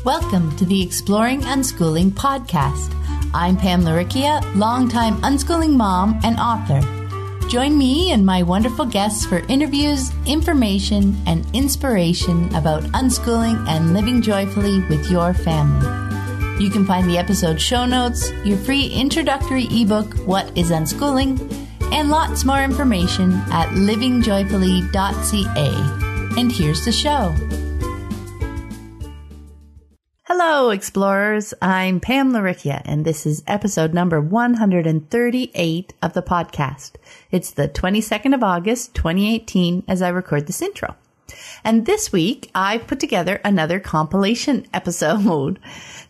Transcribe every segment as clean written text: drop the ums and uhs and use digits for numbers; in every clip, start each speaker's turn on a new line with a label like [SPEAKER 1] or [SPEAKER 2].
[SPEAKER 1] Welcome to the Exploring Unschooling podcast. I'm Pam Laricchia, longtime unschooling mom and author. Join me and my wonderful guests for interviews, information, and inspiration about unschooling and living joyfully with your family. You can find the episode show notes, your free introductory ebook, What is Unschooling, and lots more information at livingjoyfully.ca. And here's the show. Hello, explorers. I'm Pam Laricchia, and this is episode number 138 of the podcast. It's the 22nd of August, 2018, as I record this intro. And this week, I've put together another compilation episode.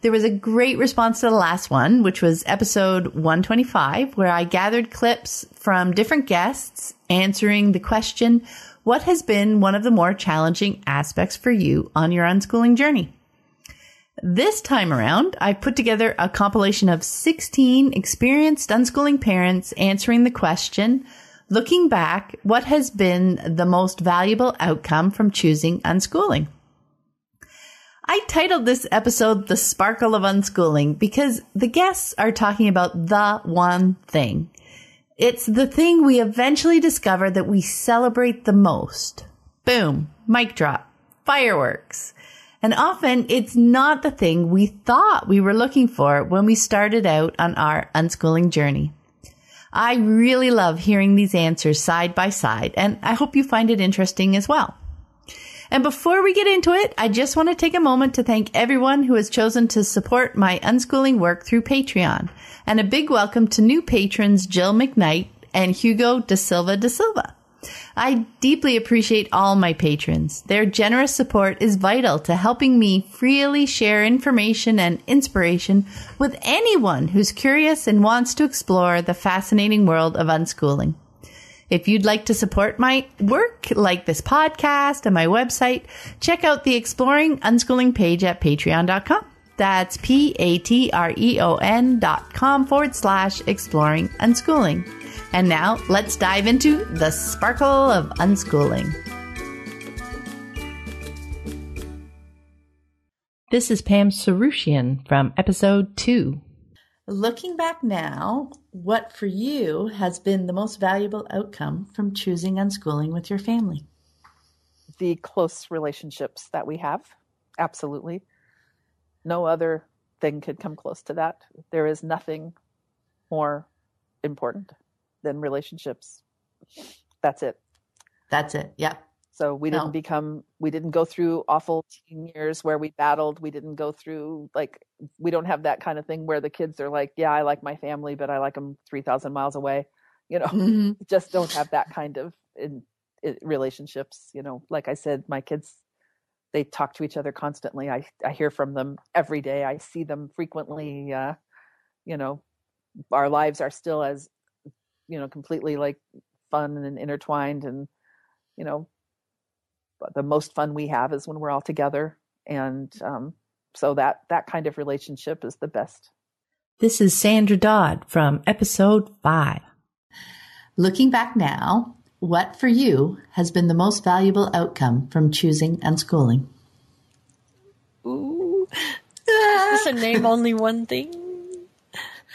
[SPEAKER 1] There was a great response to the last one, which was episode 125, where I gathered clips from different guests answering the question, what has been one of the more challenging aspects for you on your unschooling journey? This time around, I put together a compilation of 16 experienced unschooling parents answering the question, looking back, what has been the most valuable outcome from choosing unschooling? I titled this episode The Sparkle of Unschooling because the guests are talking about the one thing. It's the thing we eventually discover that we celebrate the most. Boom, mic drop, fireworks. And often it's not the thing we thought we were looking for when we started out on our unschooling journey. I really love hearing these answers side by side, and I hope you find it interesting as well. And before we get into it, I just want to take a moment to thank everyone who has chosen to support my unschooling work through Patreon. And a big welcome to new patrons Jill McKnight and Hugo da Silva. I deeply appreciate all my patrons. Their generous support is vital to helping me freely share information and inspiration with anyone who's curious and wants to explore the fascinating world of unschooling. If you'd like to support my work, like this podcast and my website, check out the Exploring Unschooling page at patreon.com. That's patreon.com/exploring unschooling. And now let's dive into the Sparkle of Unschooling. This is Pam Sarushian from episode 2. Looking back now, what for you has been the most valuable outcome from choosing unschooling with your family?
[SPEAKER 2] The close relationships that we have. Absolutely. No other thing could come close to that. There is nothing more important than relationships. That's it.
[SPEAKER 1] That's it. Yeah.
[SPEAKER 2] So we didn't go through awful teen years where we battled. We didn't go through, we don't have that kind of thing where the kids are like, yeah, I like my family, but I like them 3,000 miles away. Just don't have that kind of relationships. Like I said, my kids, they talk to each other constantly. I hear from them every day. I see them frequently. Our lives are still as, completely fun and intertwined. And, the most fun we have is when we're all together. And so that kind of relationship is the best.
[SPEAKER 1] This is Sandra Dodd from episode 5. Looking back now, what for you has been the most valuable outcome from choosing unschooling?
[SPEAKER 3] Ooh. Is this a name only one thing?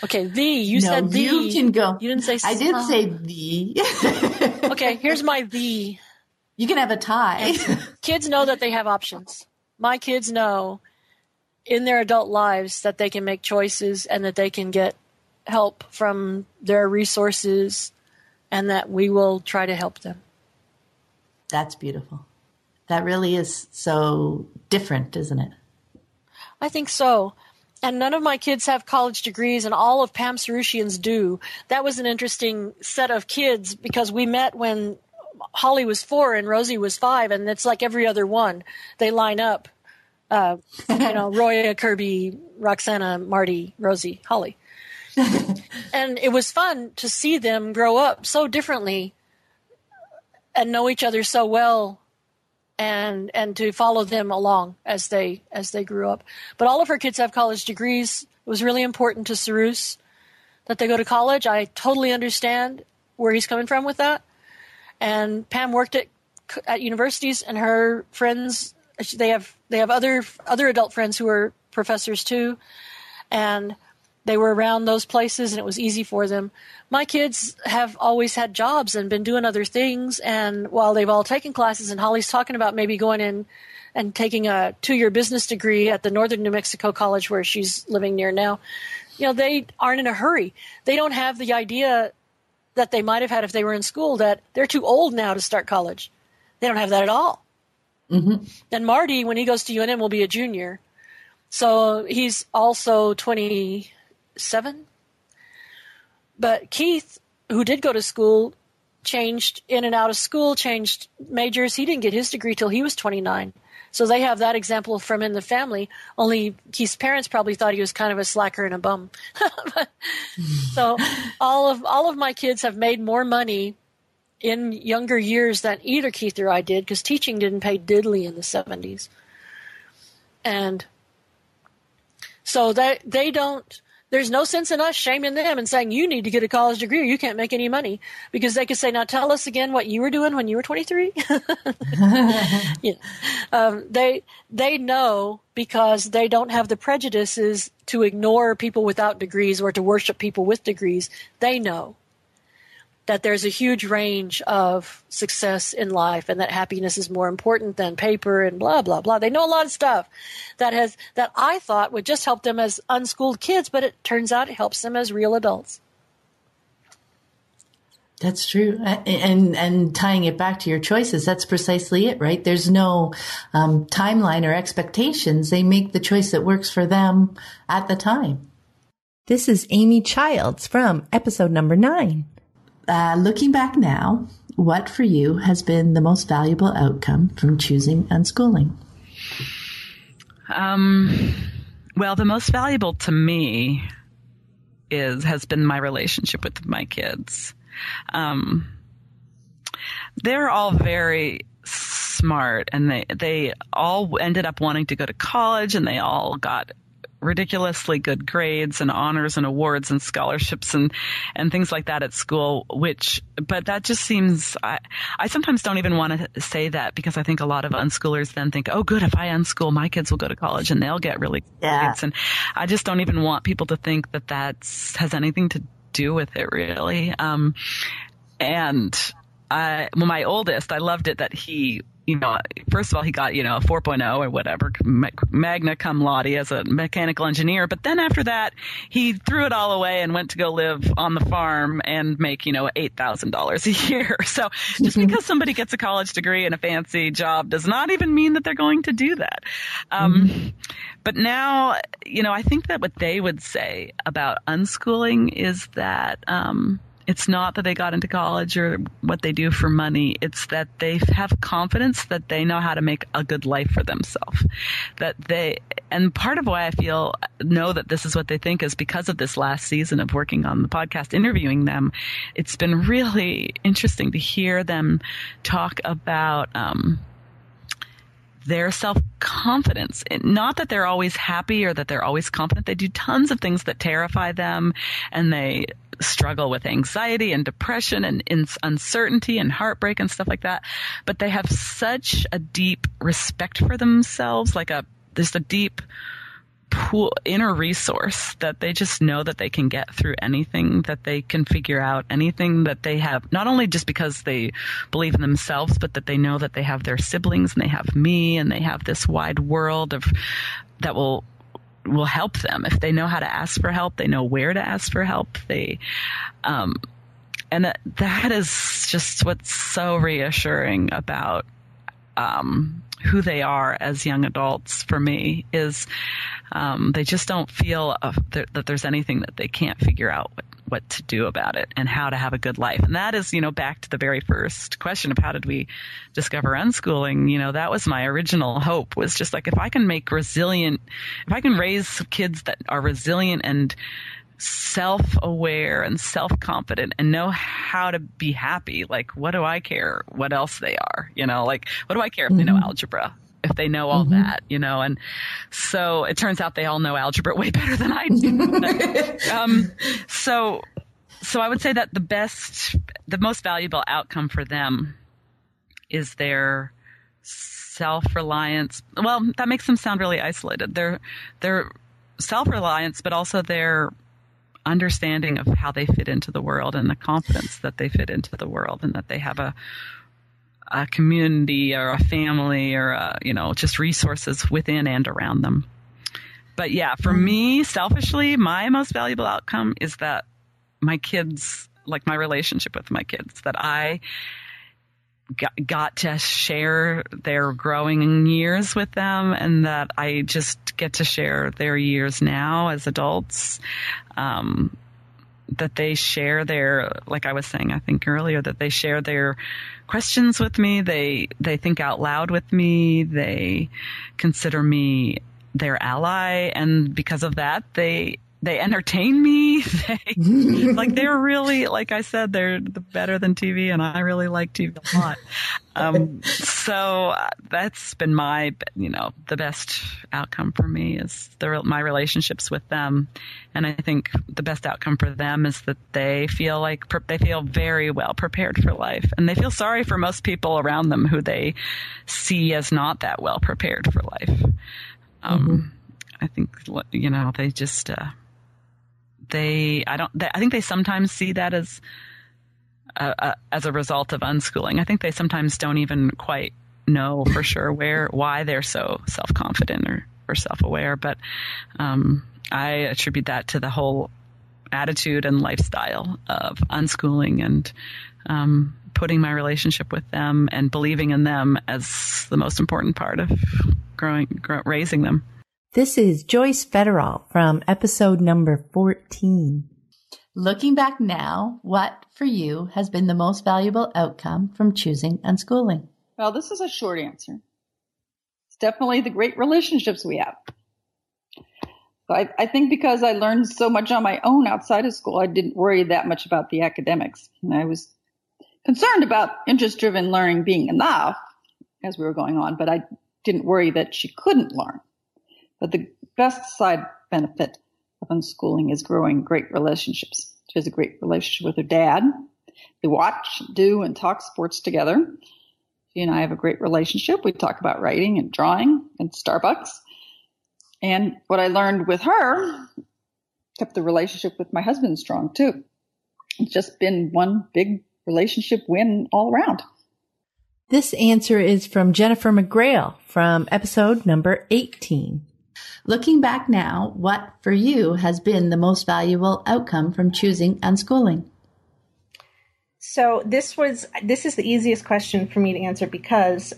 [SPEAKER 3] Okay, you said the.
[SPEAKER 1] You can go.
[SPEAKER 3] You didn't say
[SPEAKER 1] I did say the.
[SPEAKER 3] Okay, here's my the.
[SPEAKER 1] You can have a tie.
[SPEAKER 3] Kids know that they have options. My kids know in their adult lives that they can make choices and that they can get help from their resources and that we will try to help them.
[SPEAKER 1] That's beautiful. That really is so different, isn't it?
[SPEAKER 3] I think so. And none of my kids have college degrees, and all of Pam Sarushian's do. That was an interesting set of kids because we met when Holly was 4 and Rosie was 5, and it's like every other one. They line up, Roya, Kirby, Roxana, Marty, Rosie, Holly. And it was fun to see them grow up so differently and know each other so well and to follow them along as they grew up. But all of her kids have college degrees. It was really important to Sarus that they go to college. I totally understand where he's coming from with that. And Pam worked at universities, and her friends they have other adult friends who are professors too, and they were around those places and it was easy for them. My kids have always had jobs and been doing other things, and while they've all taken classes, and Holly's talking about maybe going in and taking a 2-year business degree at the Northern New Mexico College where she's living near now, they aren't in a hurry. They don't have the idea that they might have had if they were in school that they're too old now to start college. They don't have that at all.
[SPEAKER 1] Mm-hmm.
[SPEAKER 3] And Marty, when he goes to UNM, will be a junior. So he's also 27. But Keith, who did go to school, changed in and out of school, changed majors. He didn't get his degree till he was 29. So they have that example from in the family. Only Keith's parents probably thought he was kind of a slacker and a bum. So all of my kids have made more money in younger years than either Keith or I did, because teaching didn't pay diddly in the 70s. And so they don't, there's no sense in us shaming them and saying, you need to get a college degree or you can't make any money, because they could say, now tell us again what you were doing when you were 23. They know, because they don't have the prejudices to ignore people without degrees or to worship people with degrees. They know that there's a huge range of success in life and that happiness is more important than paper and blah, blah, blah. They know a lot of stuff that I thought would just help them as unschooled kids, but it turns out it helps them as real adults.
[SPEAKER 1] That's true. And tying it back to your choices, that's precisely it, right? There's no timeline or expectations. They make the choice that works for them at the time. This is Amy Childs from episode number 9. Looking back now, what for you has been the most valuable outcome from choosing unschooling?
[SPEAKER 4] Well, the most valuable to me has been my relationship with my kids. They're all very smart, and they all ended up wanting to go to college, and they all got ridiculously good grades and honors and awards and scholarships and things like that at school, but that just seems, I sometimes don't even want to say that, because I think a lot of unschoolers then think, oh, good, if I unschool, my kids will go to college and they'll get really good grades. And I just don't even want people to think that has anything to do with it, really. My oldest, I loved it that he, first of all, he got, a 4.0 or whatever, magna cum laude as a mechanical engineer. But then after that, he threw it all away and went to go live on the farm and make, $8,000 a year. So just because somebody gets a college degree and a fancy job does not even mean that they're going to do that. But now, I think that what they would say about unschooling is that, it's not that they got into college or what they do for money. It's that they have confidence that they know how to make a good life for themselves. And part of why I know that this is what they think is because of this last season of working on the podcast, interviewing them. It's been really interesting to hear them talk about, their self-confidence. Not that they're always happy or that they're always confident. They do tons of things that terrify them, and they struggle with anxiety and depression and uncertainty and heartbreak and stuff like that. But they have such a deep respect for themselves, just a deep inner resource that they just know that they can get through anything, that they can figure out anything that they have, not only just because they believe in themselves, but that they know that they have their siblings and they have me and they have this wide world that will help them. If they know how to ask for help, they know where to ask for help. And that is just what's so reassuring about who they are as young adults for me is they just don't feel that there's anything that they can't figure out what to do about it and how to have a good life. And that is, back to the very first question of how did we discover unschooling, that was my original hope, was just like, if I can raise kids that are resilient and self-aware and self-confident and know how to be happy, what do I care what else they are, what do I care if they know algebra, if they know all that, and so it turns out they all know algebra way better than I do. So I would say that the most valuable outcome for them is their self-reliance. Well, that makes them sound really isolated. They're self-reliance, but also their understanding of how they fit into the world and the confidence that they fit into the world and that they have a community or a family or, just resources within and around them. But yeah, for me, selfishly, my most valuable outcome is that my kids, like my relationship with my kids, that I got to share their growing years with them and that I just get to share their years now as adults. That they share their, like I was saying, I think earlier, that they share their questions with me. They think out loud with me. They consider me their ally. And because of that, they entertain me. They're really, like I said, they're better than TV, and I really like TV a lot. So that's been my, the best outcome for me is my relationships with them. And I think the best outcome for them is that they feel they feel very well prepared for life, and they feel sorry for most people around them who they see as not that well prepared for life. I think, they just, I think they sometimes see that as a result of unschooling. I think they sometimes don't even quite know for sure why they're so self-confident or self-aware. But I attribute that to the whole attitude and lifestyle of unschooling and putting my relationship with them and believing in them as the most important part of raising them.
[SPEAKER 1] This is Joyce Federal from episode number 14. Looking back now, what for you has been the most valuable outcome from choosing unschooling?
[SPEAKER 5] Well, this is a short answer. It's definitely the great relationships we have. So I think because I learned so much on my own outside of school, I didn't worry that much about the academics. And I was concerned about interest-driven learning being enough as we were going on, but I didn't worry that she couldn't learn. But the best side benefit of unschooling is growing great relationships. She has a great relationship with her dad. They watch, do, and talk sports together. She and I have a great relationship. We talk about writing and drawing and Starbucks. And what I learned with her kept the relationship with my husband strong, too. It's just been one big relationship win all around.
[SPEAKER 1] This answer is from Jennifer McGrail from episode number 18. Looking back now, what for you has been the most valuable outcome from choosing unschooling?
[SPEAKER 6] So this is the easiest question for me to answer because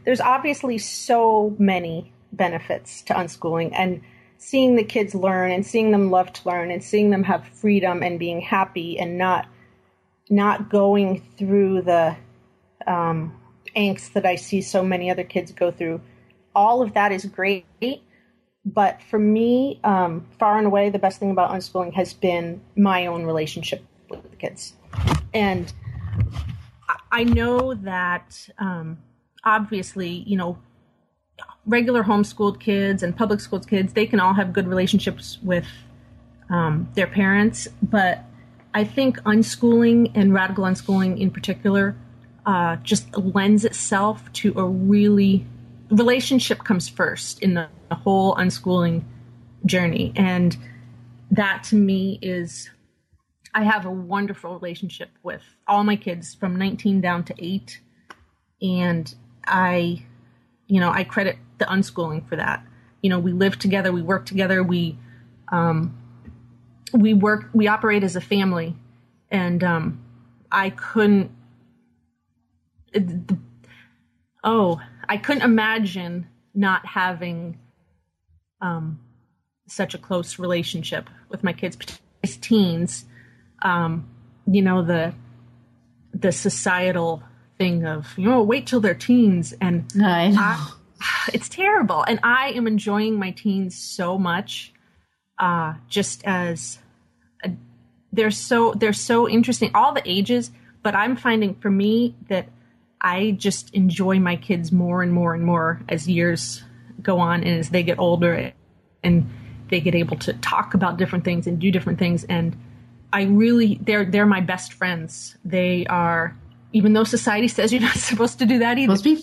[SPEAKER 6] there's obviously so many benefits to unschooling, and seeing the kids learn and seeing them love to learn and seeing them have freedom and being happy and not going through the angst that I see so many other kids go through. All of that is great. But for me, far and away, the best thing about unschooling has been my own relationship with the kids. And I know that obviously, regular homeschooled kids and public school kids, they can all have good relationships with their parents. But I think unschooling and radical unschooling in particular just lends itself to a really relationship comes first in the whole unschooling journey. And that to me is, I have a wonderful relationship with all my kids from 19 down to 8. And I credit the unschooling for that. We live together, we work together, we operate as a family. And I couldn't imagine not having such a close relationship with my kids, as teens. The societal thing of, wait till they're teens. And
[SPEAKER 1] I know.
[SPEAKER 6] It's terrible. And I am enjoying my teens so much, just as they're so interesting, all the ages. But I'm finding for me that I just enjoy my kids more and more and more as years go on and as they get older and they get able to talk about different things and do different things. And I really, they're my best friends. They are even though society says you're not supposed to do that either.
[SPEAKER 1] Must be.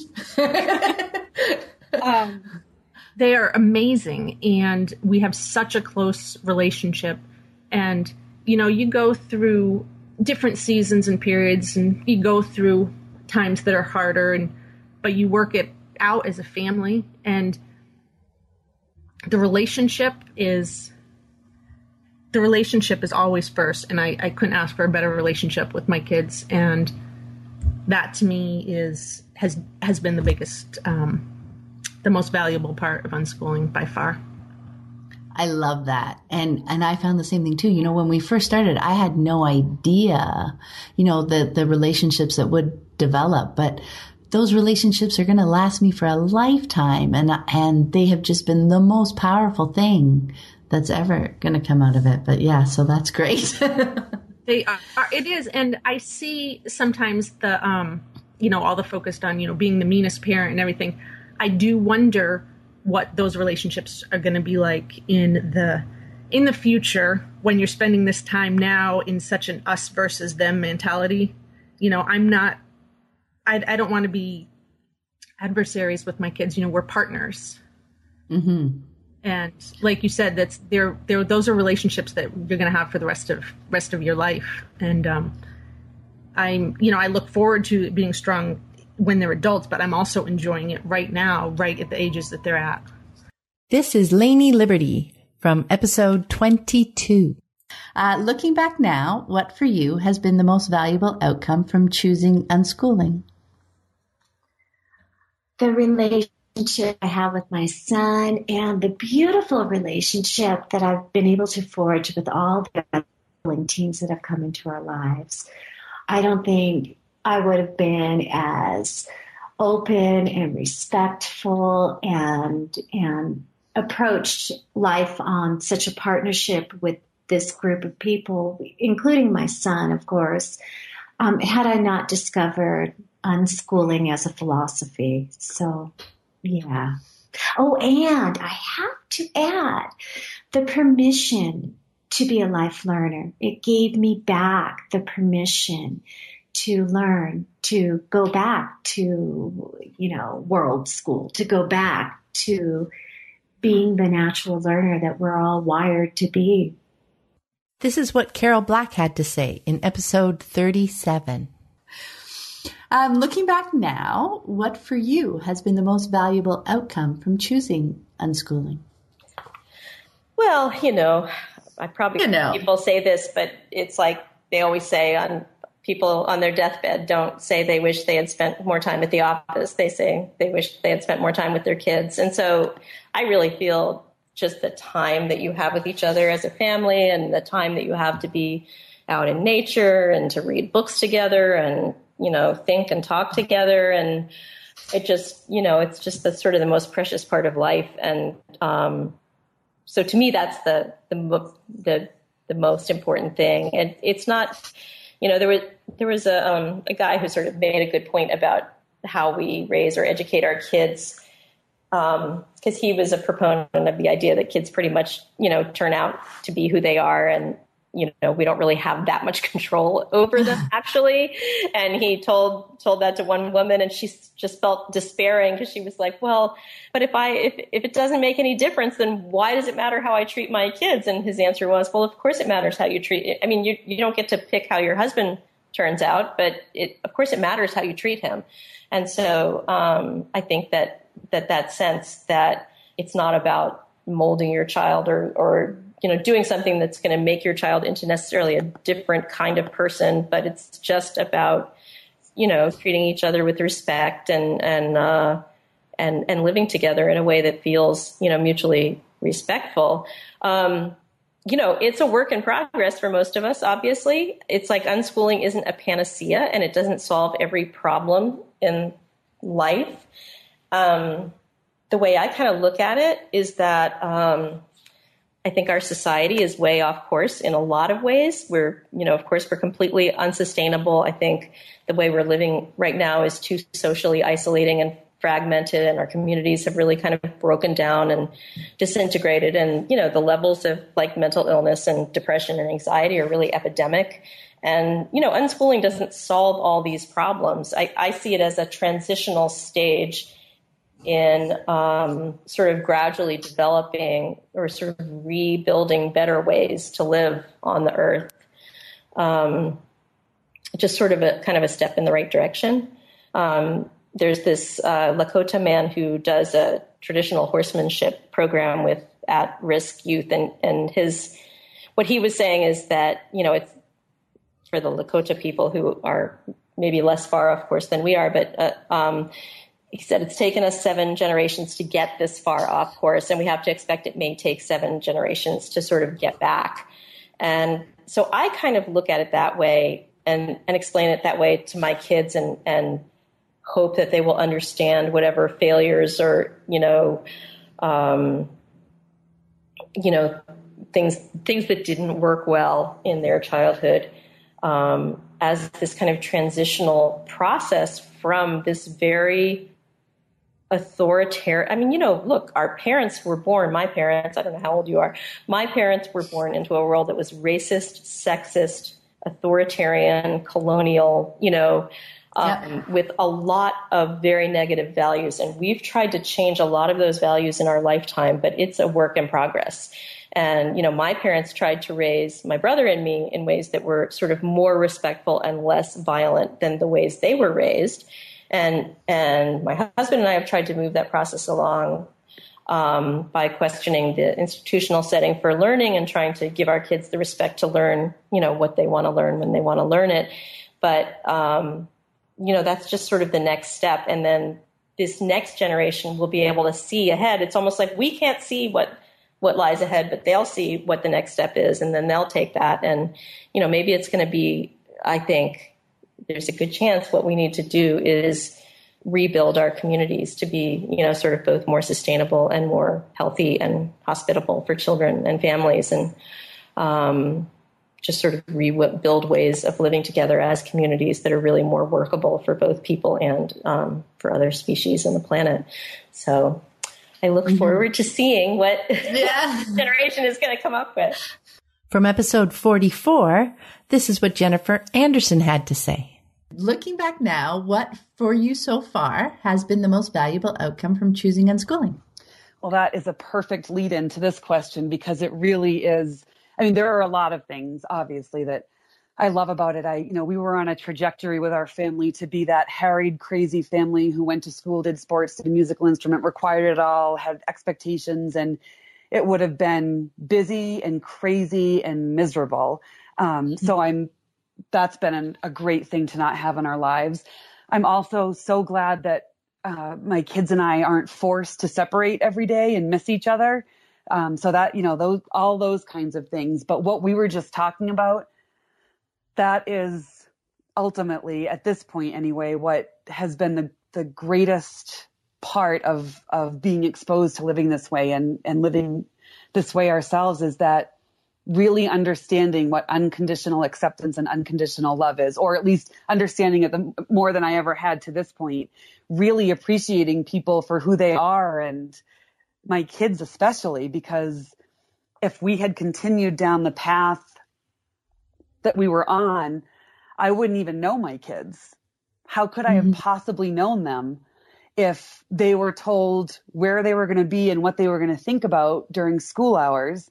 [SPEAKER 6] They are amazing, and we have such a close relationship. And, you know, you go through different seasons and periods, and you go through times that are harder, but you work it out as a family. And the relationship is always first. And I couldn't ask for a better relationship with my kids. And that to me has been the biggest, the most valuable part of unschooling by far.
[SPEAKER 1] I love that. And I found the same thing too. You know, when we first started, I had no idea, you know, the relationships that would develop, but those relationships are going to last me for a lifetime. And they have just been the most powerful thing that's ever going to come out of it. But yeah, so that's great.
[SPEAKER 6] They are, it is. And I see sometimes the, you know, all the focused on, you know, being the meanest parent and everything. I do wonder what those relationships are going to be like in the future when you're spending this time now in such an us versus them mentality. You know, I don't want to be adversaries with my kids. You know, we're partners. Mm-hmm. And like you said, those are relationships that you're going to have for the rest of your life. And I look forward to it being strong when they're adults, but I'm also enjoying it right now, right at the ages that they're at.
[SPEAKER 1] This is Lainey Liberty from episode 22. Looking back now, what for you has been the most valuable outcome from choosing unschooling?
[SPEAKER 7] The relationship I have with my son and the beautiful relationship that I've been able to forge with all the unschooling teens that have come into our lives. I don't think I would have been as open and respectful and approached life on such a partnership with this group of people, including my son, of course, had I not discovered unschooling as a philosophy. So, yeah. Oh, and I have to add the permission to be a life learner. It gave me back the permission to learn, to go back to, you know, world school, to go back to being the natural learner that we're all wired to be.
[SPEAKER 1] This is what Carol Black had to say in episode 37. Looking back now, what for you has been the most valuable outcome from choosing unschooling?
[SPEAKER 8] Well, you know, I probably people say this, but it's like they always say on people on their deathbed don't say they wish they had spent more time at the office. They say they wish they had spent more time with their kids. And so I really feel just the time that you have with each other as a family and the time that you have to be out in nature and to read books together and, you know, think and talk together. And it just, you know, it's just the sort of the most precious part of life. And so to me, that's the most important thing. And it's not, you know, there was a guy who sort of made a good point about how we raise or educate our kids, because he was a proponent of the idea that kids pretty much, you know, turn out to be who they are, and you know, we don't really have that much control over them actually. And he told that to one woman, and she just felt despairing because she was like, well, but if it doesn't make any difference, then why does it matter how I treat my kids? And his answer was, well, of course it matters how you treat it. I mean, you don't get to pick how your husband turns out, but of course it matters how you treat him. And so I think that sense that it's not about molding your child or you know, doing something that's going to make your child into necessarily a different kind of person, but it's just about, you know, treating each other with respect and living together in a way that feels, you know, mutually respectful. You know, it's a work in progress for most of us, obviously. It's like unschooling isn't a panacea and it doesn't solve every problem in life. The way I kind of look at it is that, I think our society is way off course in a lot of ways. We're, you know, of course, we're completely unsustainable. I think the way we're living right now is too socially isolating and fragmented, and our communities have really kind of broken down and disintegrated. And, the levels of like mental illness and depression and anxiety are really epidemic. And, unschooling doesn't solve all these problems. I see it as a transitional stage in sort of gradually developing or sort of rebuilding better ways to live on the earth. Just sort of a kind of a step in the right direction. There's this Lakota man who does a traditional horsemanship program with at-risk youth, and what he was saying is that, it's for the Lakota people who are maybe less far off course than we are, but he said it's taken us 7 generations to get this far off course, and we have to expect it may take 7 generations to sort of get back. And so I kind of look at it that way and explain it that way to my kids, and hope that they will understand whatever failures or, things that didn't work well in their childhood, as this kind of transitional process from this very authoritarian. I mean, look, our parents were born, my parents, I don't know how old you are, my parents were born into a world that was racist, sexist, authoritarian, colonial, with a lot of very negative values. And we've tried to change a lot of those values in our lifetime, but it's a work in progress. And, my parents tried to raise my brother and me in ways that were sort of more respectful and less violent than the ways they were raised. And my husband and I have tried to move that process along by questioning the institutional setting for learning and trying to give our kids the respect to learn, what they want to learn when they want to learn it. But, that's just sort of the next step. And then this next generation will be able to see ahead. It's almost like we can't see what lies ahead, but they'll see what the next step is, and then they'll take that. And, maybe it's going to be, I think there's a good chance what we need to do is rebuild our communities to be, sort of both more sustainable and more healthy and hospitable for children and families, and just sort of rebuild ways of living together as communities that are really more workable for both people and for other species on the planet. So I look forward to seeing what generation is going to come up with.
[SPEAKER 1] From episode 44, this is what Jennifer Anderson had to say. Looking back now, what for you so far has been the most valuable outcome from choosing unschooling?
[SPEAKER 4] Well, that is a perfect lead in to this question, because it really is. I mean, there are a lot of things, obviously, that I love about it. We were on a trajectory with our family to be that harried, crazy family who went to school, did sports, did a musical instrument, required it all, had expectations, and it would have been busy and crazy and miserable. That's been a great thing to not have in our lives. I'm also so glad that my kids and I aren't forced to separate every day and miss each other. So that, all those kinds of things. But what we were just talking about, that is ultimately, at this point anyway, what has been the greatest part of being exposed to living this way and living this way ourselves, is that really understanding what unconditional acceptance and unconditional love is, or at least understanding it more than I ever had to this point, really appreciating people for who they are, and my kids especially, because if we had continued down the path that we were on, I wouldn't even know my kids. How could I have possibly known them if they were told where they were going to be and what they were going to think about during school hours?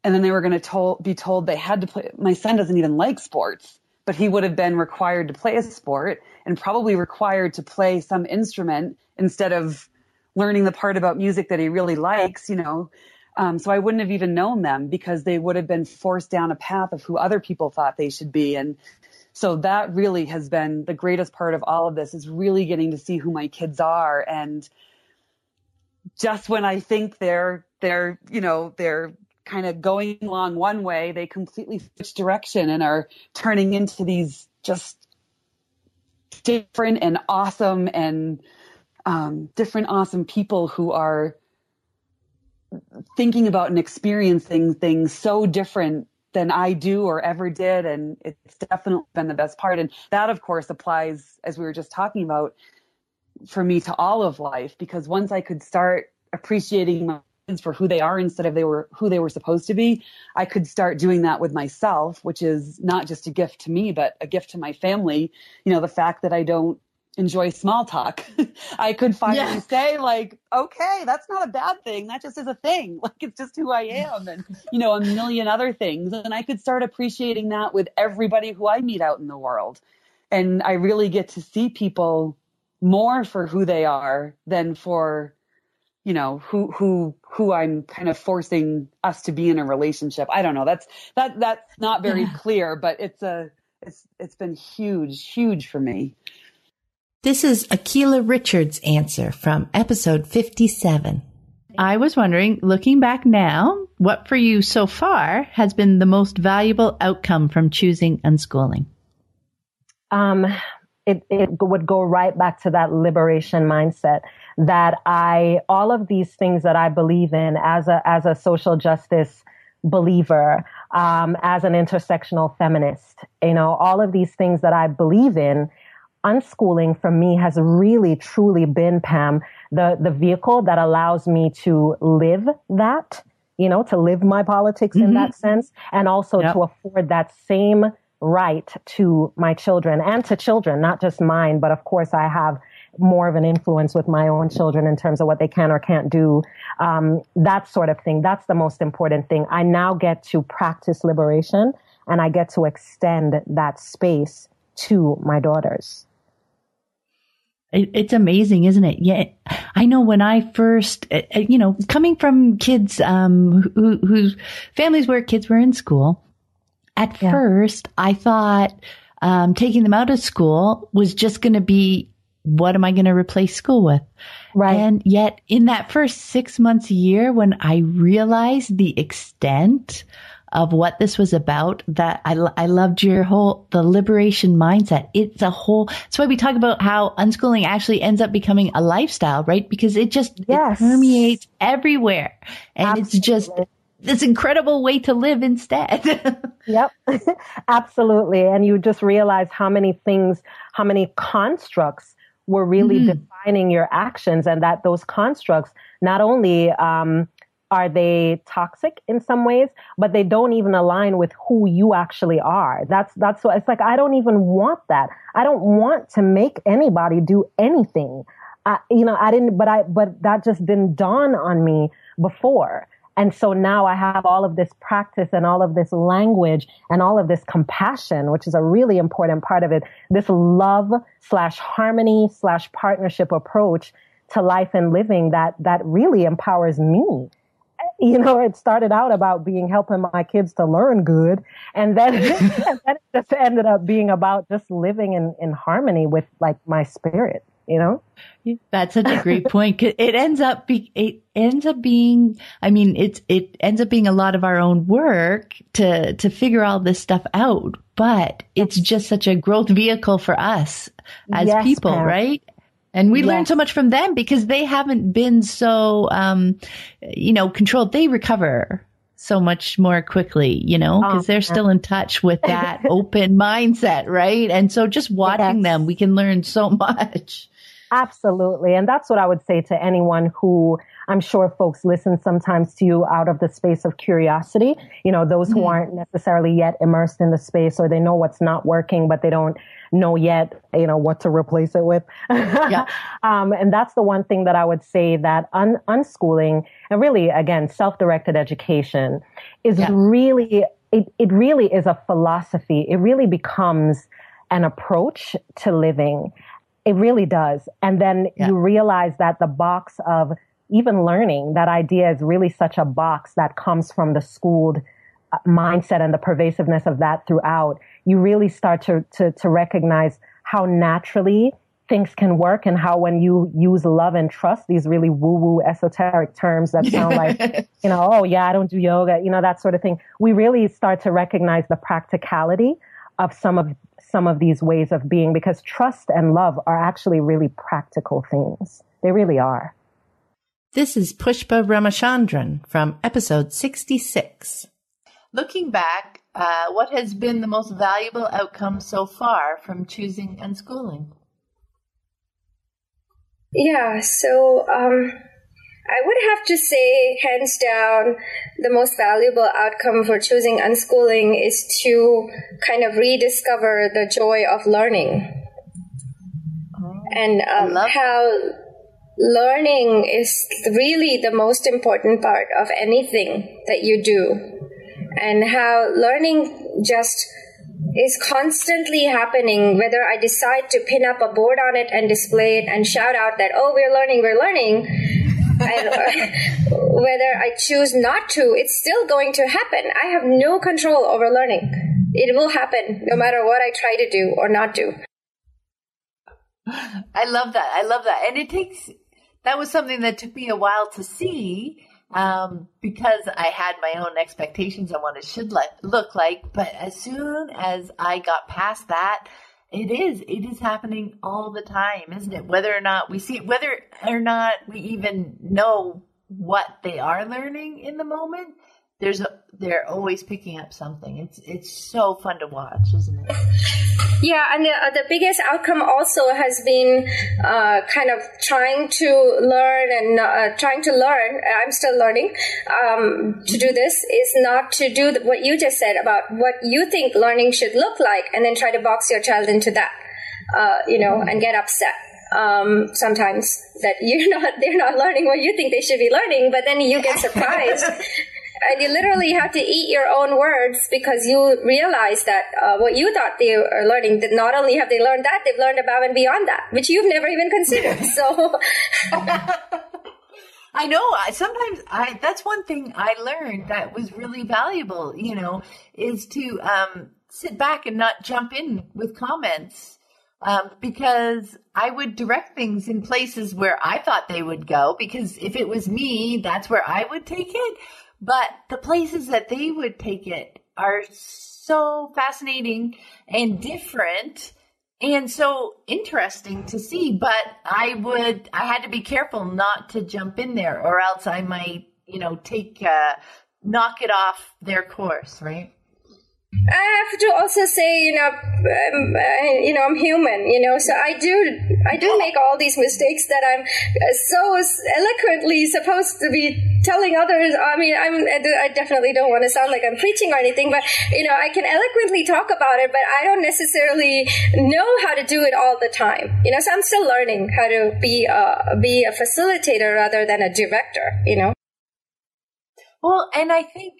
[SPEAKER 4] And then they were going to be told they had to play. My son doesn't even like sports, but he would have been required to play a sport and probably required to play some instrument instead of learning the part about music that he really likes, So I wouldn't have even known them, because they would have been forced down a path of who other people thought they should be. And so that really has been the greatest part of all of this, is really getting to see who my kids are. And just when I think they're kind of going along one way, they completely switch direction and are turning into these just different and awesome and different awesome people who are thinking about and experiencing things so different than I do or ever did. And it's definitely been the best part. And that, of course, applies, as we were just talking about,
[SPEAKER 9] for me to all of life, because once I could start appreciating my kids for who they are instead of who they were supposed to be, I could start doing that with myself, which is not just a gift to me, but a gift to my family. You know, the fact that I don't enjoy small talk. I could finally say, like, okay, that's not a bad thing. That just is a thing. Like, it's just who I am, and, you know, a million other things. And I could start appreciating that with everybody who I meet out in the world. And I really get to see people more for who they are than for, you know, who I'm kind of forcing us to be in a relationship. I don't know. That's not very clear, but it's been huge for me.
[SPEAKER 1] This is Akila Richards' answer from episode 57. I was wondering, looking back now, what for you so far has been the most valuable outcome from choosing unschooling?
[SPEAKER 10] It would go right back to that liberation mindset that all of these things that I believe in as a social justice believer, as an intersectional feminist, you know, all of these things that I believe in, unschooling for me has really, truly been, Pam, the vehicle that allows me to live that, you know, to live my politics in that sense, and also to afford that same right to my children and to children, not just mine, but of course I have more of an influence with my own children in terms of what they can or can't do, that sort of thing. That's the most important thing. I now get to practice liberation, and I get to extend that space to my daughters.
[SPEAKER 1] It's amazing, isn't it? Yeah. I know when I first, you know, coming from kids, whose families where kids were in school, at first I thought, taking them out of school was just going to be, what am I going to replace school with? Right. And yet in that first 6 months, a year, when I realized the extent of what this was about, that I loved the liberation mindset. That's why we talk about how unschooling actually ends up becoming a lifestyle, right? Because it just it permeates everywhere. And It's just this incredible way to live instead.
[SPEAKER 10] Yep, absolutely. And you just realize how many things, how many constructs were really defining your actions, and that those constructs not only, are they toxic in some ways, but they don't even align with who you actually are. That's what it's like. I don't even want that. I don't want to make anybody do anything. I didn't, but that just didn't dawn on me before. And so now I have all of this practice and all of this language and all of this compassion, which is a really important part of it. This love /harmony /partnership approach to life and living that really empowers me. You know, it started out about helping my kids to learn good. And then, it just ended up being about just living in harmony with like my spirit, you know?
[SPEAKER 1] That's such a great point. It ends up being a lot of our own work to figure all this stuff out, but it's just such a growth vehicle for us as people, Pam. Right? And we learn so much from them because they haven't been so, controlled. They recover so much more quickly, because they're still in touch with that open mindset, right? And so just watching them, we can learn so much.
[SPEAKER 10] Absolutely. And that's what I would say to anyone who, I'm sure folks listen sometimes to you out of the space of curiosity, those who aren't necessarily yet immersed in the space, or they know what's not working, but they don't know yet, what to replace it with. And that's the one thing that I would say, that unschooling, and really, again, self-directed education is really, it really is a philosophy. It really becomes an approach to living. It really does. And then you realize that the box of even learning, that idea is really such a box that comes from the schooled mindset and the pervasiveness of that throughout. You really start to recognize how naturally things can work, and how when you use love and trust, these really woo-woo esoteric terms that sound like, I don't do yoga, that sort of thing. We really start to recognize the practicality of some of these ways of being, because trust and love are actually really practical things. They really are.
[SPEAKER 1] This is Pushpa Ramachandran from episode 66. Looking back, what has been the most valuable outcome so far from choosing unschooling?
[SPEAKER 11] Yeah, so I would have to say, hands down, the most valuable outcome for choosing unschooling is to kind of rediscover the joy of learning. And how learning is really the most important part of anything that you do. And how learning just is constantly happening, whether I decide to pin up a board on it and display it and shout out that, oh, we're learning, and whether I choose not to, it's still going to happen. I have no control over learning. It will happen no matter what I try to do or not do.
[SPEAKER 1] I love that. And that was something that took me a while to see, because I had my own expectations on what it should look like. But as soon as I got past that, it is happening all the time, isn't it? Whether or not we see it, whether or not we even know what they are learning in the moment, they're always picking up something. It's so fun to watch, isn't it?
[SPEAKER 11] Yeah, and the biggest outcome also has been kind of trying to learn. I'm still learning to do this, is not to do what you just said about what you think learning should look like, and then try to box your child into that, and get upset. Sometimes that they're not learning what you think they should be learning, but then you get surprised. And you literally have to eat your own words, because you realize that what you thought they are learning, that not only have they learned that, they've learned above and beyond that, which you've never even considered. So
[SPEAKER 1] I know. Sometimes that's one thing I learned that was really valuable, is to sit back and not jump in with comments. Because I would direct things in places where I thought they would go, because if it was me, that's where I would take it. But the places that they would take it are so fascinating and different and so interesting to see. But I had to be careful not to jump in there, or else I might, knock it off their course, right?
[SPEAKER 11] I have to also say, I'm human, so I do make all these mistakes that I'm so eloquently supposed to be telling others. I mean, I definitely don't want to sound like I'm preaching or anything, but, I can eloquently talk about it, but I don't necessarily know how to do it all the time, so I'm still learning how to be a facilitator rather than a director,
[SPEAKER 1] Well, and I think,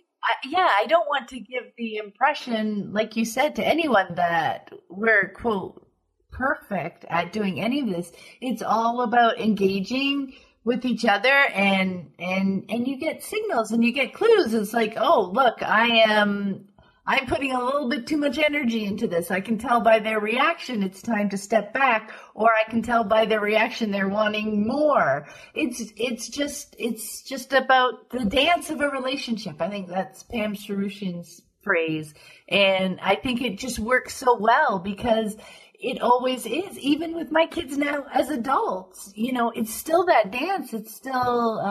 [SPEAKER 1] I don't want to give the impression, like you said, to anyone that we're, quote, perfect at doing any of this. It's all about engaging with each other, and you get signals and you get clues. It's like, oh, look, I'm putting a little bit too much energy into this. I can tell by their reaction it's time to step back, or I can tell by their reaction they're wanting more. It's just about the dance of a relationship. I think that's Pam Sarushian's phrase. And I think it just works so well, because it always is, even with my kids now as adults. It's still that dance. It's still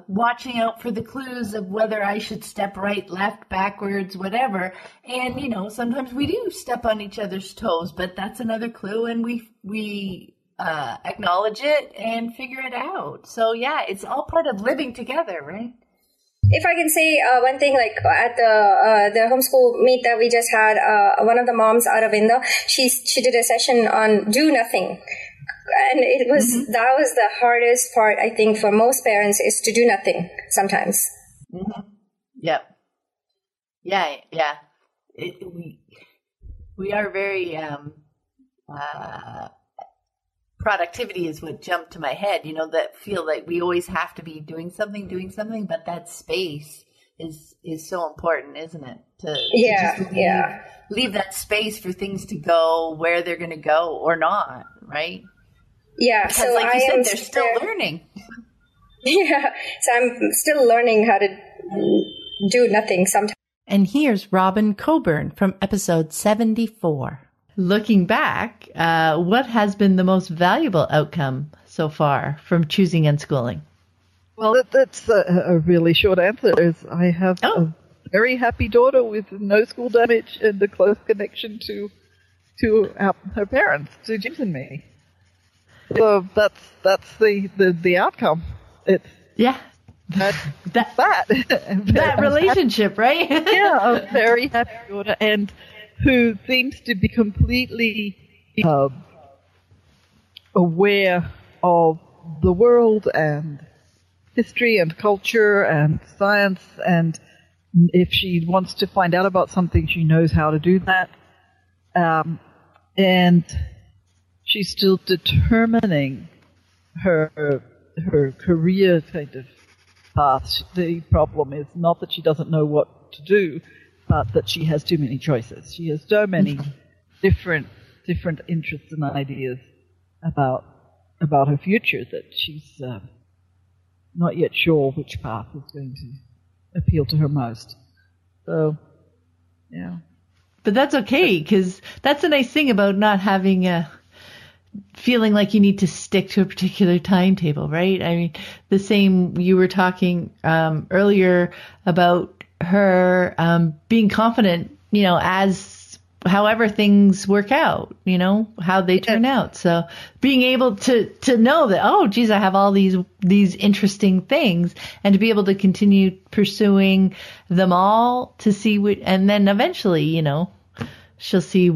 [SPEAKER 1] watching out for the clues of whether I should step right, left, backwards, whatever. And, sometimes we do step on each other's toes, but that's another clue, and we acknowledge it and figure it out. So, yeah, it's all part of living together, right?
[SPEAKER 11] If I can say one thing, like at the homeschool meet that we just had, one of the moms out of India, she did a session on do nothing. And it was, that was the hardest part, I think, for most parents, is to do nothing sometimes.
[SPEAKER 1] Mm-hmm. Yep. Yeah. We are very, productivity is what jumped to my head, that feel like we always have to be doing something, but that space is so important, isn't it? To just leave that space for things to go where they're going to go or not, right?
[SPEAKER 11] Yeah,
[SPEAKER 1] because,
[SPEAKER 11] so
[SPEAKER 1] like you said,
[SPEAKER 11] they're
[SPEAKER 1] still learning.
[SPEAKER 11] Yeah, so I'm still learning how to do nothing sometimes.
[SPEAKER 1] And here's Robin Coburn from episode 74. Looking back, what has been the most valuable outcome so far from choosing unschooling?
[SPEAKER 12] Well, that's a really short answer. I have a very happy daughter with no school damage and a close connection to her parents, to James and me. So that's the outcome. It's
[SPEAKER 1] that relationship, right?
[SPEAKER 12] Yeah, a very happy daughter, and who seems to be completely aware of the world and history and culture and science, and if she wants to find out about something, she knows how to do that. And she's still determining her career kind of path. The problem is not that she doesn't know what to do, but that she has too many choices. She has so many different interests and ideas about her future that she's not yet sure which path is going to appeal to her most. So, yeah.
[SPEAKER 1] But that's okay, because that's a nice thing about not having a feeling like you need to stick to a particular timetable, right? I mean, the same, you were talking earlier about her being confident, as however things work out, how they turn out. So being able to know that, oh, geez, I have all these interesting things, and to be able to continue pursuing them all to see and then eventually, she'll see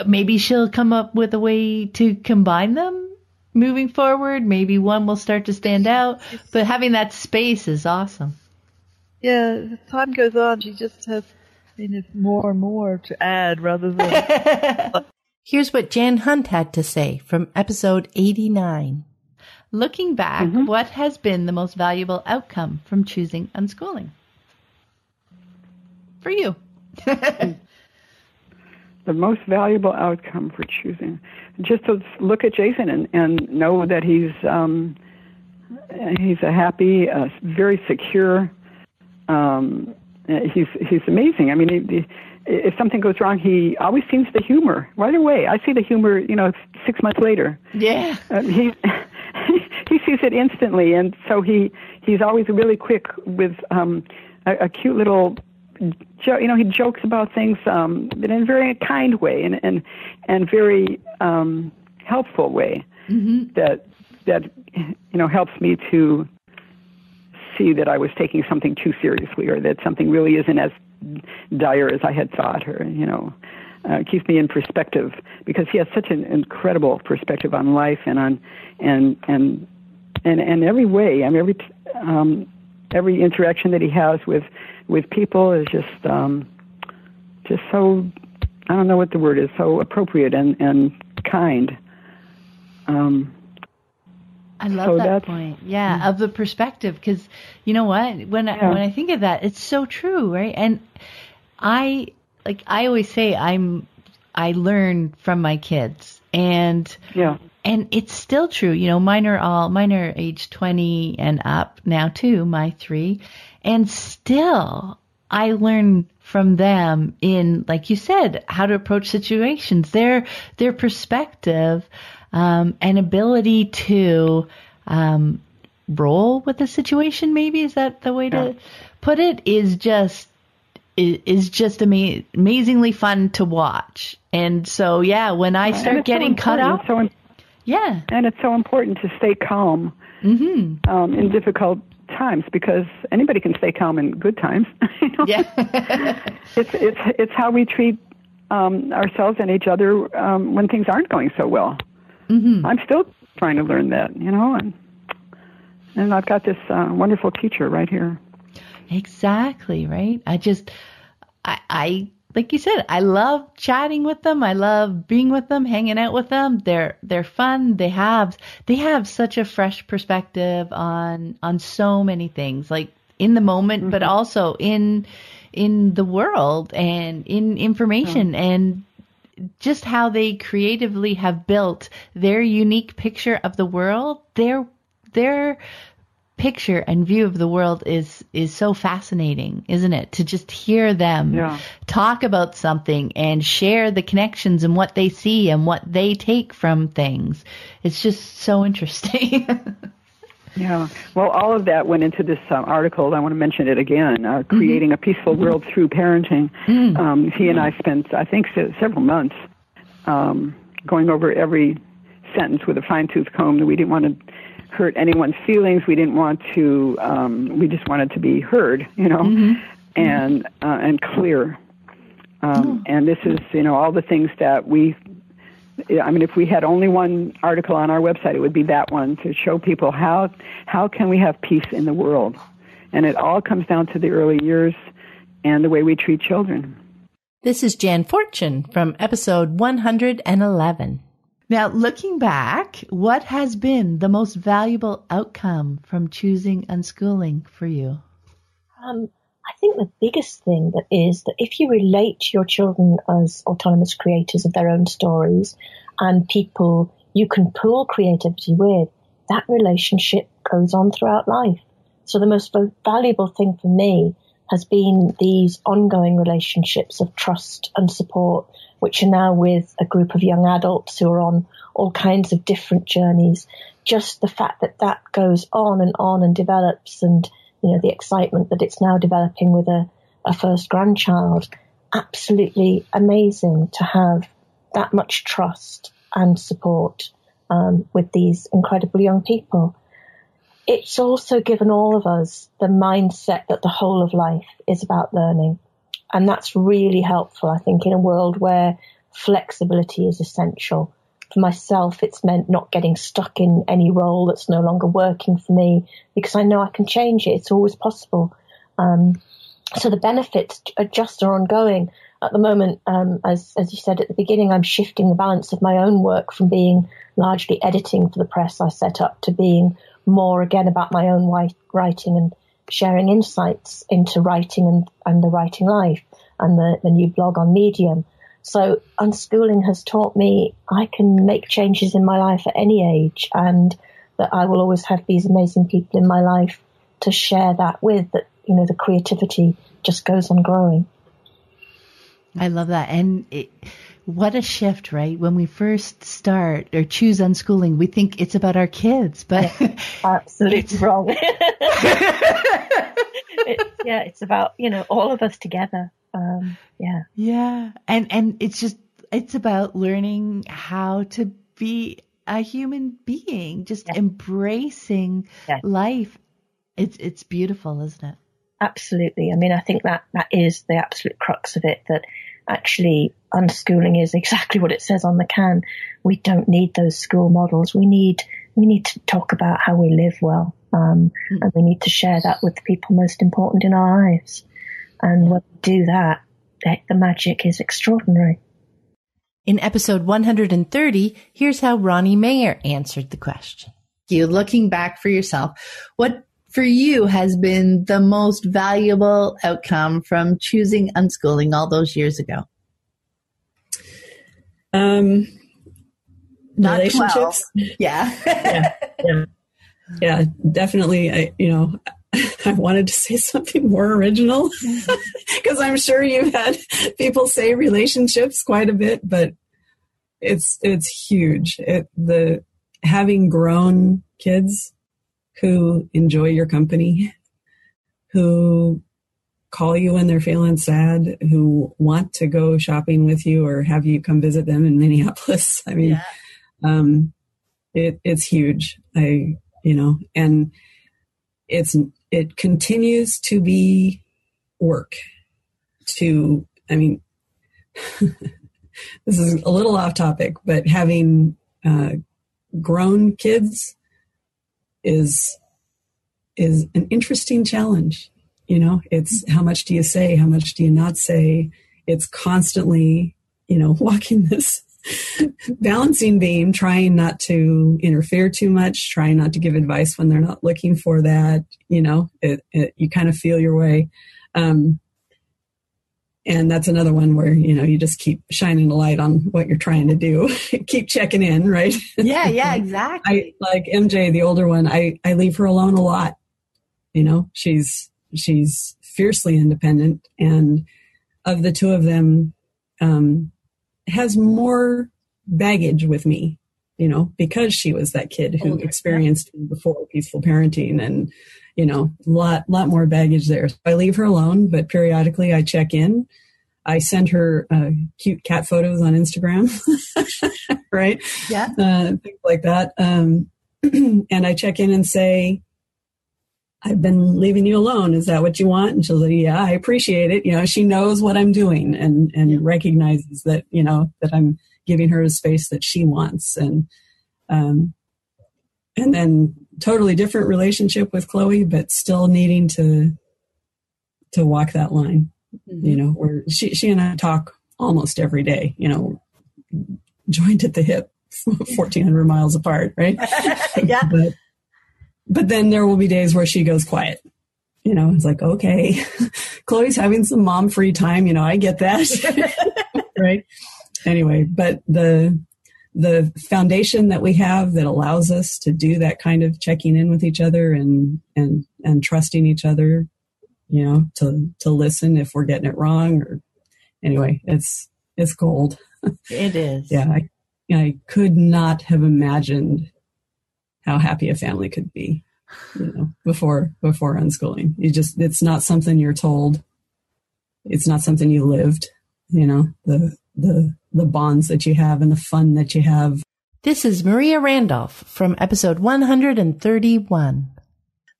[SPEAKER 1] maybe she'll come up with a way to combine them moving forward. Maybe one will start to stand out, but having that space is awesome.
[SPEAKER 12] Yeah, as time goes on, she just has more and more to add rather than...
[SPEAKER 1] Here's what Jan Hunt had to say from episode 89. Looking back, what has been the most valuable outcome from choosing unschooling? For you.
[SPEAKER 13] The most valuable outcome for choosing, just to look at Jason and know that he's a happy, very secure. He's amazing. I mean, if something goes wrong, he always sees the humor right away. I see the humor, 6 months later.
[SPEAKER 1] Yeah.
[SPEAKER 13] He sees it instantly, and so he's always really quick with a cute little. He jokes about things, but in a very kind way and very helpful way that helps me to see that I was taking something too seriously, or that something really isn't as dire as I had thought, or keeps me in perspective, because he has such an incredible perspective on life and on and every way. I mean, every interaction that he has with people is just so, I don't know what the word is, so appropriate and kind.
[SPEAKER 1] I love that point. Yeah, of the perspective, because you know what? When I think of that, it's so true, right? And I always say I learn from my kids, and it's still true. Mine are age 20 and up now too, my 3. And still, I learn from them in, like you said, how to approach situations, their perspective, and ability to roll with the situation. Maybe is that the way to put it? Is just amazingly fun to watch. And so, when I start getting caught up, and
[SPEAKER 13] it's so important to stay calm in difficult times, because anybody can stay calm in good times. It's how we treat ourselves and each other when things aren't going so well. I'm still trying to learn that, and I've got this wonderful teacher right here.
[SPEAKER 1] Exactly, right? I like you said, I love chatting with them. I love being with them, hanging out with them. They're fun. They have such a fresh perspective on so many things, like in the moment, but also in the world and in information, and just how they creatively have built their unique picture of the world. Their picture and view of the world is so fascinating, isn't it? To just hear them talk about something and share the connections and what they see and what they take from things. It's just so interesting.
[SPEAKER 13] Yeah. Well, all of that went into this article. I want to mention it again, Creating a Peaceful World Through Parenting. He and I spent, I think, several months going over every sentence with a fine-tooth comb. That we didn't want to hurt anyone's feelings. We didn't want to. We just wanted to be heard, and clear. And this is, all the things that if we had only one article on our website, it would be that one, to show people how can we have peace in the world. And it all comes down to the early years and the way we treat children.
[SPEAKER 1] This is Jan Fortune from episode 111. Now, looking back, what has been the most valuable outcome from choosing unschooling for you?
[SPEAKER 14] I think the biggest thing that is that if you relate to your children as autonomous creators of their own stories and people you can pool creativity with, that relationship goes on throughout life. So the most valuable thing for me has been these ongoing relationships of trust and support, which are now with a group of young adults who are on all kinds of different journeys. Just the fact that goes on and develops, and the excitement that it's now developing with a first grandchild. Absolutely amazing to have that much trust and support with these incredible young people. It's also given all of us the mindset that the whole of life is about learning. And that's really helpful, I think, in a world where flexibility is essential. For myself, it's meant not getting stuck in any role that's no longer working for me, because I know I can change it. It's always possible. So the benefits are ongoing. At the moment, as you said at the beginning, I'm shifting the balance of my own work from being largely editing for the press I set up to being more again about my own writing and sharing insights into writing and the writing life and the new blog on Medium. So unschooling has taught me I can make changes in my life at any age, and that I will always have these amazing people in my life to share that with, that, the creativity just goes on growing.
[SPEAKER 1] I love that. And what a shift, right? When we first start or choose unschooling, we think it's about our kids, but
[SPEAKER 14] absolutely wrong. It's about, all of us together.
[SPEAKER 1] Yeah. And it's about learning how to be a human being, just embracing life. It's beautiful, isn't it?
[SPEAKER 14] Absolutely. I mean, I think that is the absolute crux of it, that actually unschooling is exactly what it says on the can. We don't need those school models. We need to talk about how we live well. And we need to share that with the people most important in our lives. And when we do that, the magic is extraordinary.
[SPEAKER 1] In episode 130, here's how Ronnie Mayer answered the question. You looking back for yourself, what for you has been the most valuable outcome from choosing unschooling all those years ago?
[SPEAKER 15] Relationships.
[SPEAKER 1] Yeah.
[SPEAKER 15] Yeah, definitely. I wanted to say something more original because I'm sure you've had people say relationships quite a bit, but it's huge. Having grown kids who enjoy your company, who call you when they're feeling sad, who want to go shopping with you or have you come visit them in Minneapolis. I mean, it's huge. And it continues to be work this is a little off topic, but having grown kids is an interesting challenge. It's how much do you say? How much do you not say? It's constantly, walking this balancing beam, trying not to interfere too much, trying not to give advice when they're not looking for that. You kind of feel your way. And that's another one where, you just keep shining a light on what you're trying to do. Keep checking in, right?
[SPEAKER 1] Yeah, exactly.
[SPEAKER 15] Like MJ, the older one, I leave her alone a lot. She's fiercely independent, and of the two of them, has more baggage with me, because she was that kid who experienced before peaceful parenting, and, lot more baggage there. So I leave her alone, but periodically I check in. I send her cute cat photos on Instagram, right?
[SPEAKER 1] Yeah.
[SPEAKER 15] Things like that. And I check in and say, I've been leaving you alone. Is that what you want? And she'll say, yeah, I appreciate it. You know, she knows what I'm doing and recognizes that, you know, that I'm giving her a space that she wants. And then totally different relationship with Chloe, but still needing to walk that line, you know, where she and I talk almost every day, you know, joined at the hip, 1,400 miles apart, right?
[SPEAKER 1] Yeah.
[SPEAKER 15] But then there will be days where she goes quiet. You know, it's like, okay, Chloe's having some mom free time. You know, I get that. Right. Anyway, but the foundation that we have that allows us to do that kind of checking in with each other and trusting each other, you know, to listen if we're getting it wrong, or anyway, it's gold.
[SPEAKER 1] It is.
[SPEAKER 15] Yeah. I could not have imagined how happy a family could be, you know, before unschooling. It's not something you're told. It's not something you lived, you know, the bonds that you have and the fun that you have.
[SPEAKER 1] This is Maria Randolph from episode 131.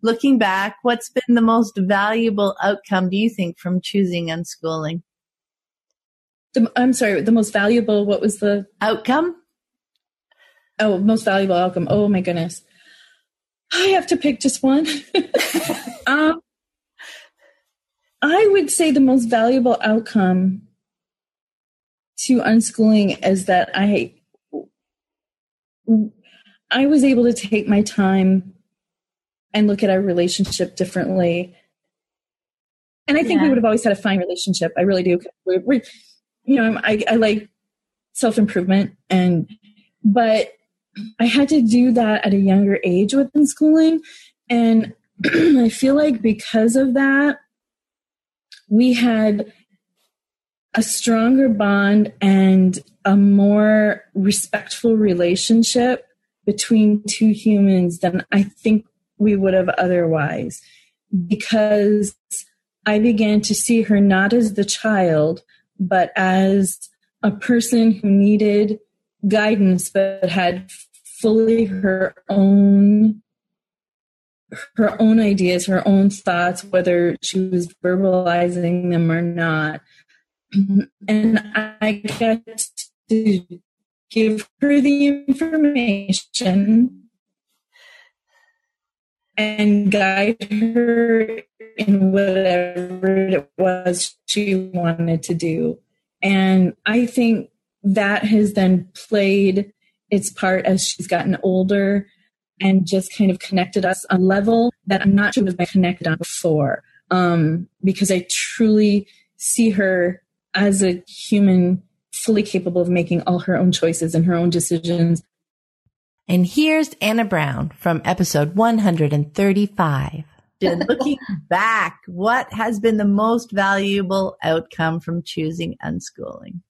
[SPEAKER 1] Looking back, what's been the most valuable outcome, do you think, from choosing unschooling?
[SPEAKER 16] I'm sorry, the most valuable, what was the
[SPEAKER 1] outcome?
[SPEAKER 16] Oh, most valuable outcome. Oh my goodness. I have to pick just one. I would say the most valuable outcome to unschooling is that I was able to take my time and look at our relationship differently. And I think we would have always had a fine relationship. I really do. You know, I like self-improvement, but I had to do that at a younger age with unschooling. And I feel like because of that, we had a stronger bond and a more respectful relationship between two humans than I think we would have otherwise, because I began to see her not as the child, but as a person who needed guidance, but had fully her own ideas, her own thoughts, whether she was verbalizing them or not. And I got to give her the information and guide her in whatever it was she wanted to do. And I think that has then played its part as she's gotten older and just kind of connected us on a level that I'm not sure was connected on before. Because I truly see her as a human fully capable of making all her own choices and her own decisions.
[SPEAKER 1] And here's Anna Brown from episode 135. Looking back, what has been the most valuable outcome from choosing unschooling?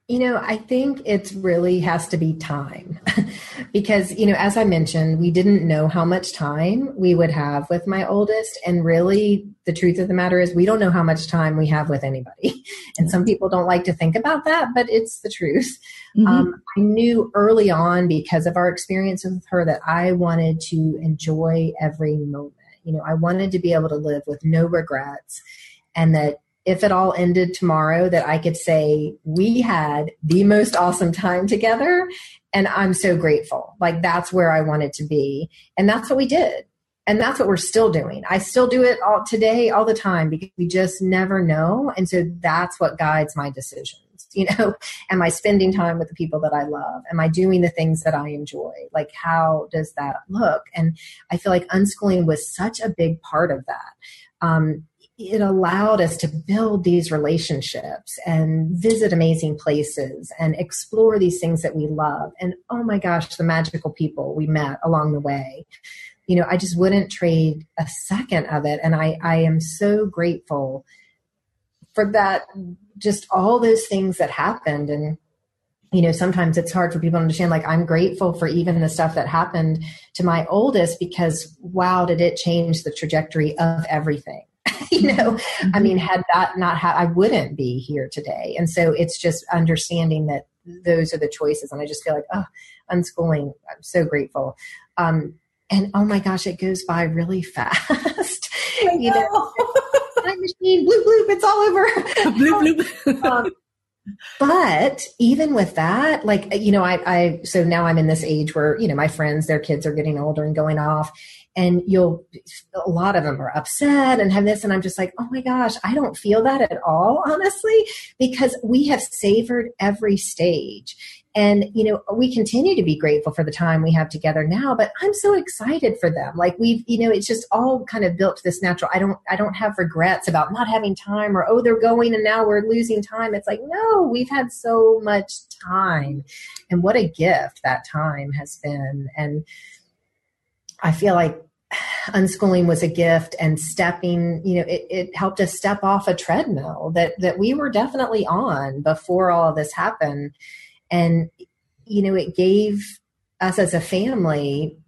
[SPEAKER 17] You know, I think it really has to be time because, you know, as I mentioned, we didn't know how much time we would have with my oldest. And really, the truth of the matter is we don't know how much time we have with anybody. And some people don't like to think about that, but it's the truth. Mm-hmm. I knew early on because of our experience with her that I wanted to enjoy every moment. You know, I wanted to be able to live with no regrets, and that if it all ended tomorrow, that I could say we had the most awesome time together, and I'm so grateful. Like, that's where I wanted to be. And that's what we did. And that's what we're still doing. I still do it all today, all the time, because we just never know. And so that's what guides my decisions. You know, am I spending time with the people that I love? Am I doing the things that I enjoy? Like, how does that look? And I feel like unschooling was such a big part of that. It allowed us to build these relationships and visit amazing places and explore these things that we love. And oh my gosh, the magical people we met along the way. You know, I just wouldn't trade a second of it. And I am so grateful for that, just all those things that happened. And, you know, sometimes it's hard for people to understand, like, I'm grateful for even the stuff that happened to my oldest, because wow, did it change the trajectory of everything. I mean, had that not I wouldn't be here today. And so it's just understanding that those are the choices. And I just feel like, unschooling, I'm so grateful. And oh my gosh, it goes by really fast. Time machine, bloop, bloop, it's all over. Bloop, bloop. But even with that, like, so now I'm in this age where, my friends, their kids are getting older and going off, and a lot of them are upset and have this. And I'm just like, oh my gosh, I don't feel that at all, honestly, because we have savored every stage. And, we continue to be grateful for the time we have together now, but I'm so excited for them. Like it's just all kind of built to this natural. I don't have regrets about not having time or, they're going and now we're losing time. It's like, no, we've had so much time, and what a gift that time has been. And I feel like unschooling was a gift, and stepping, it helped us step off a treadmill that we were definitely on before all of this happened. And, it gave us as a family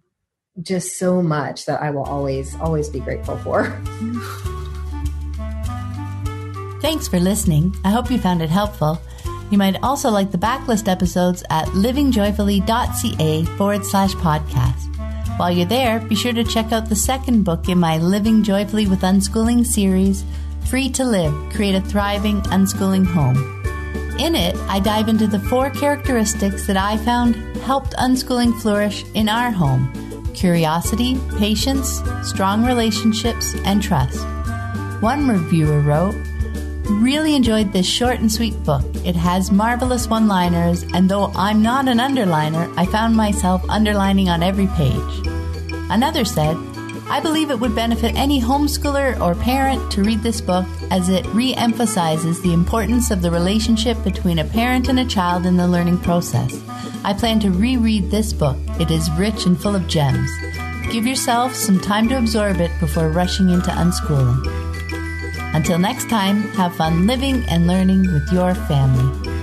[SPEAKER 17] just so much that I will always, always be grateful for.
[SPEAKER 1] Thanks for listening. I hope you found it helpful. You might also like the backlist episodes at livingjoyfully.ca/podcast. While you're there, be sure to check out the second book in my Living Joyfully with Unschooling series, Free to Live, Create a Thriving Unschooling Home. In it, I dive into the 4 characteristics that I found helped unschooling flourish in our home: curiosity, patience, strong relationships, and trust. One reviewer wrote, "Really enjoyed this short and sweet book. It has marvelous one-liners, and though I'm not an underliner, I found myself underlining on every page." Another said, "I believe it would benefit any homeschooler or parent to read this book, as it re-emphasizes the importance of the relationship between a parent and a child in the learning process. I plan to reread this book. It is rich and full of gems. Give yourself some time to absorb it before rushing into unschooling." Until next time, have fun living and learning with your family.